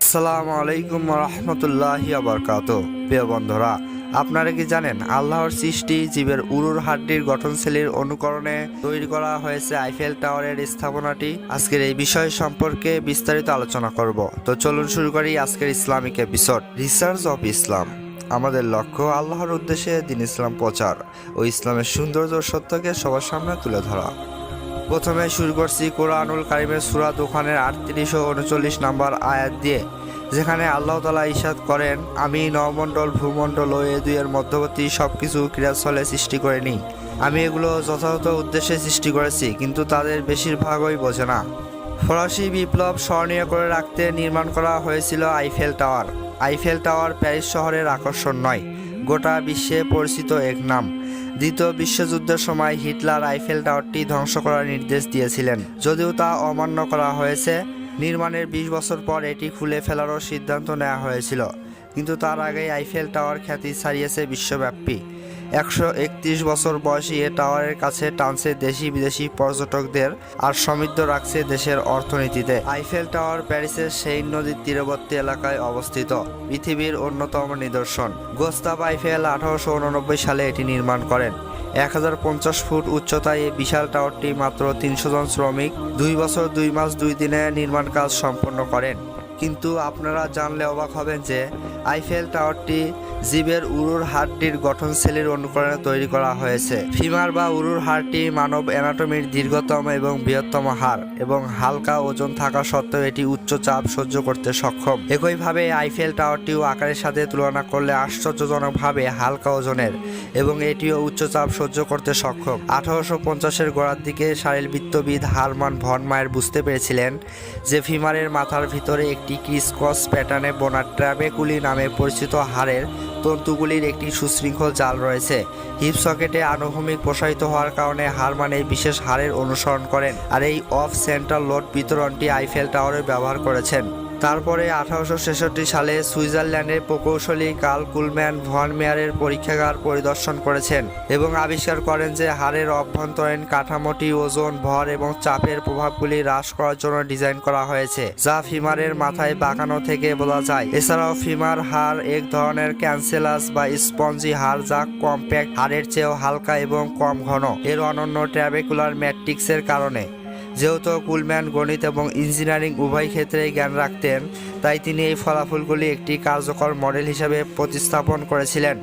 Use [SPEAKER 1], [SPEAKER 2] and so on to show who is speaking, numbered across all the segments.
[SPEAKER 1] আসসালামু আলাইকুম রহমতুল্লাহি বারাকাতুহু। প্রিয় বন্ধুরা, আপনারা কি জানেন আল্লাহর সৃষ্টি জীবের উরুর হাড্ডির গঠনশৈলীর অনুকরণে তৈরি করা হয়েছে আইফেল টাওয়ারের স্থাপনাটি? আজকের এই বিষয় সম্পর্কে বিস্তারিত আলোচনা করব। তো চলুন শুরু করি আজকের Islamic episode, research of Islam. আমাদের লক্ষ্য আল্লাহর উদ্দেশ্যে দ্বীন ইসলাম প্রচার ও ইসলামের সৌন্দর্য ও সত্যকে সবার সামনে তুলে ধরা। প্রথমে শুরু করছি কোরআনুল কারিমের সূরা দুখানের 38 ও 39 নম্বর আয়াত দিয়ে, যেখানে আল্লাহ তাআলা ইরশাদ করেন, আমি নবমণ্ডল, ভূমণ্ডল ও এ দুইয়ের মধ্যবর্তী সবকিছু ক্রিয়াস্থলে সৃষ্টি করিনি। আমি এগুলো যথাযথ উদ্দেশ্যে সৃষ্টি করেছি, কিন্তু তাদের বেশিরভাগই বোঝে না। ফরাসি বিপ্লব স্মরণীয় করে রাখতে নির্মাণ করা হয়েছিল Eiffel tower. Eiffel tower Paris শহরের আকর্ষণ নয়, গোটা বিশ্বে পরিচিত এক নাম। দ্বিতীয় বিশ্বযুদ্ধের সময় হিটলার আইফেল টাওয়ারটি ধ্বংস করার নির্দেশ দিয়েছিলেন। যদিও তা অমান্য করা হয়েছে, নির্মাণের 20 বছর পর এটি খুলে ফেলারও সিদ্ধান্ত নেওয়া হয়েছিল। কিন্তু তার আগেই আইফেল টাওয়ার খ্যাতি ছাড়িয়েছে বিশ্বব্যাপী। 131 বছর বয়সী এ টাওয়ারের কাছে টানছে দেশি বিদেশি পর্যটকদের আর সমৃদ্ধ রাখছে দেশের অর্থনীতিতে। আইফেল টাওয়ার প্যারিসের সেইন নদীর তীরবর্তী এলাকায় অবস্থিত পৃথিবীর অন্যতম নিদর্শন। গোস্তাভ আইফেল 1889 সালে এটি নির্মাণ করেন। 1050 ফুট উচ্চতায় এই বিশাল টাওয়ারটি মাত্র 300 জন শ্রমিক 2 বছর 2 মাস 2 দিনে নির্মাণ কাজ সম্পন্ন করেন। কিন্তু আপনারা জানলে অবাক হবেন যে আইফেল টাওয়ারটি জীবের উরুর হাড্ডির গঠনশৈলীর অনুকরণে তৈরি করা হয়েছে। ফিমার বা উরুর হাড়টি মানব অ্যানাটমির দীর্ঘতম এবং বৃহত্তম হাড়, এবং হালকা ওজন থাকা সত্ত্বেও এটি উচ্চ চাপ সহ্য করতে সক্ষম। একইভাবে আইফেল টাওয়ারটিও আকারের সাথে তুলনা করলে আশ্চর্যজনকভাবে হালকা ওজনের, এবং এটিও উচ্চ চাপ সহ্য করতে সক্ষম। 1850-এর গোড়ার দিকে শারীরবৃত্তবিদ হারমান ভন মায়ের বুঝতে পেরেছিলেন যে ফিমারের মাথার ভিতরে একটি ক্রিসকস প্যাটার্নে বোনা ট্র্যাবেকুলি নামে পরিচিত হাড়ের তন্তুগুলির একটি সুশৃঙ্খল জাল রয়েছে। হিপ সকেটে আনুভূমিক প্রসারিত হওয়ার কারণে হারমান এই বিশেষ হাড়ের অনুসরণ করেন, আর এই অফ সেন্ট্রাল লোড বিতরণটি আইফেল টাওয়ারে ব্যবহার করেছেন। তারপরে 1866 সালে সুইজারল্যান্ডের প্রকৌশলী কার্ল কুলম্যান ভন মেয়ারের পরীক্ষাগার পরিদর্শন করেছেন এবং আবিষ্কার করেন যে হাড়ের অভ্যন্তরীণ কাঠামোটি ওজন, ভর এবং চাপের প্রভাবগুলি হ্রাস করার জন্য ডিজাইন করা হয়েছে, যা ফিমারের মাথায় বাঁকানো থেকে বোঝা যায়। এছাড়াও ফিমার হাড় এক ধরনের ক্যান্সেলাস বা স্পঞ্জি হাড়, যা কম্প্যাক্ট হাড়ের চেয়েও হালকা এবং কম ঘন। এর অনন্য ট্র্যাবেকুলার ম্যাট্রিক্সের কারণে। যেহেতু কুলম্যান গণিত এবং ইঞ্জিনিয়ারিং উভয় ক্ষেত্রেই জ্ঞান রাখতেন, তাই তিনি এই ফলাফলগুলি একটি কার্যকর মডেল হিসেবে প্রতিস্থাপন করেছিলেন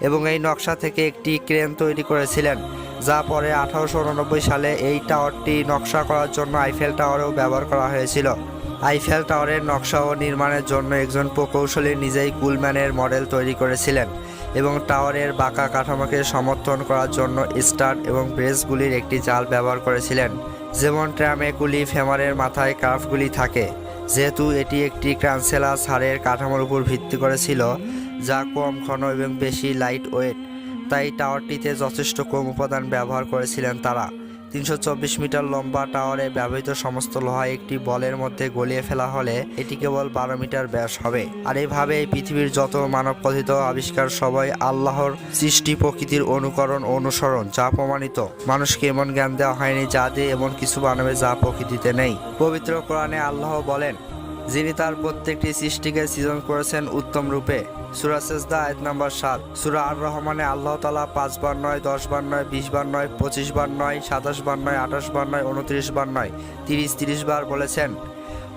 [SPEAKER 1] এবং এই নকশা থেকে একটি ক্রেন তৈরি করেছিলেন, যা পরে 1889 সালে এই টাওয়ারটি নকশা করার জন্য আইফেল টাওয়ারেও ব্যবহার করা হয়েছিল। আইফেল টাওয়ারের নকশা ও নির্মাণের জন্য একজন প্রকৌশলী নিজেই কুলম্যানের মডেল তৈরি করেছিলেন এবং টাওয়ারের বাঁকা কাঠামোকে সমর্থন করার জন্য স্টাড এবং ব্রেসগুলির একটি জাল ব্যবহার করেছিলেন। যেমন ট্র্যাবেকুলি ফেমারের মাথায় কার্ভগুলি থাকে। যেহেতু এটি একটি ক্যান্সেলাস হাড়ের কাঠামোর উপর ভিত্তি করেছিল, যা কম ঘন এবং বেশি লাইট ওয়েট, তাই টাওয়ারটিতে যথেষ্ট কম উপাদান ব্যবহার করেছিলেন তারা। 324 মিটার লম্বা টাওয়ারে ব্যবহৃত সমস্ত লোহা একটি বলের মধ্যে গলিয়ে ফেলা হলে এটি কেবল 12 মিটার ব্যাস হবে। আর এইভাবে এই পৃথিবীর যত মানবকথিত আবিষ্কার সবাই আল্লাহর সৃষ্টি প্রকৃতির অনুকরণ ও অনুসরণ, যা প্রমাণিত। মানুষকে এমন জ্ঞান দেওয়া হয়নি যা দিয়ে এমন কিছু বানাবে যা প্রকৃতিতে নেই। পবিত্র কোরআনে আল্লাহ বলেন, যিনি তার প্রত্যেকটি সৃষ্টিকে সৃজন করেছেন উত্তম রূপে। সূরা সেজদা আয়াত নম্বর 7। সূরা আর রহমানে আল্লাহ তাআলা 5 বার নয়, 10 বার নয়, 20 বার নয়, 25 বার নয়, 27 বার নয়, 28 বার নয়, 29 বার নয়, 30 বার বলেছেন,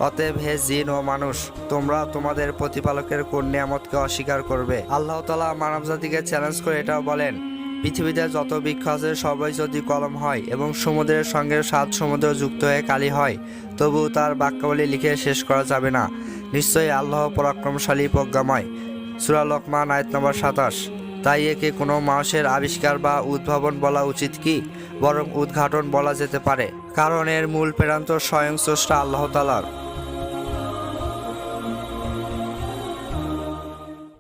[SPEAKER 1] অতএব হে জিন ও মানুষ, তোমরা তোমাদের প্রতিপালকের কোন নিয়ামতকে অস্বীকার করবে? আল্লাহ তাআলা মানবজাতিকে চ্যালেঞ্জ করে এটাও বলেন, পৃথিবীতে যত বৃক্ষ আছে সবাই যদি কলম হয় এবং সমুদ্রের সঙ্গে 7 সমুদ্র যুক্ত হয়ে কালি হয়, তবুও তার বাক্যাবলী লিখে শেষ করা যাবে না। নিশ্চয়ই আল্লাহ পরাক্রমশালী, প্রজ্ঞাময়। সূরা লোকমান আয়াত নম্বর 27। তাই একে কোনো মানুষের আবিষ্কার বা উদ্ভাবন বলা উচিত কি? বরং উদ্ঘাটন বলা যেতে পারে, কারণ এর মূল প্রেরণা স্বয়ং স্রষ্টা আল্লাহ তাআলার।